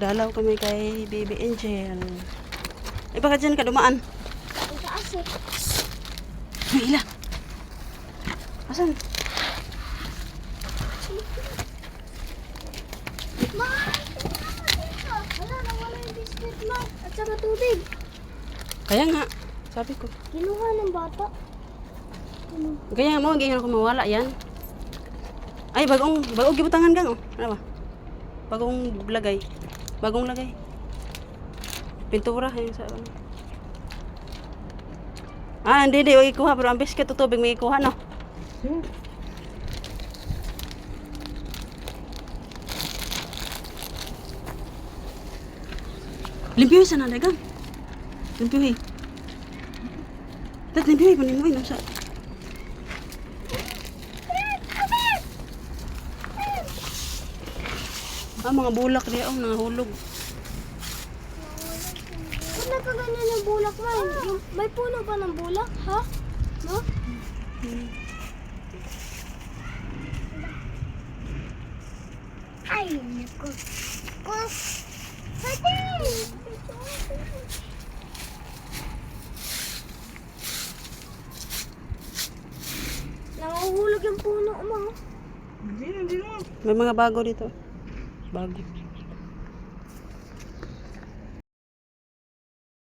Dalaw kami kay Baby Angel. Eh, baka dyan ka dumaan? Ang taas eh. Hila. Asan? Ma! Wala, nawala yung biscuit, ma. At saka tubig. Kaya nga, sabi ko. Kinuha ng bata. Kaya mo, ganyan ako mawala yan. Ay, bagong gibutangan gang, oh. Ano ba? Bagong lagay. Bagong lagay. Pintura, yun sa ano. Ah, hindi, huwag ikuha. Pero ang biscuit o tubig may ikuha, no? Limpyo sa nadagang. Limpyo, Tat, limpyo, panimuin. Ano sa... Ah, mga bulak niya, oh, nahulog. Ba't nagkaganyan yung bulak, ma? May puno ba ng bulak, ha? No? Ay, naku. Pati! Nanguhulog yung puno, ma. May mga bago dito. Bago.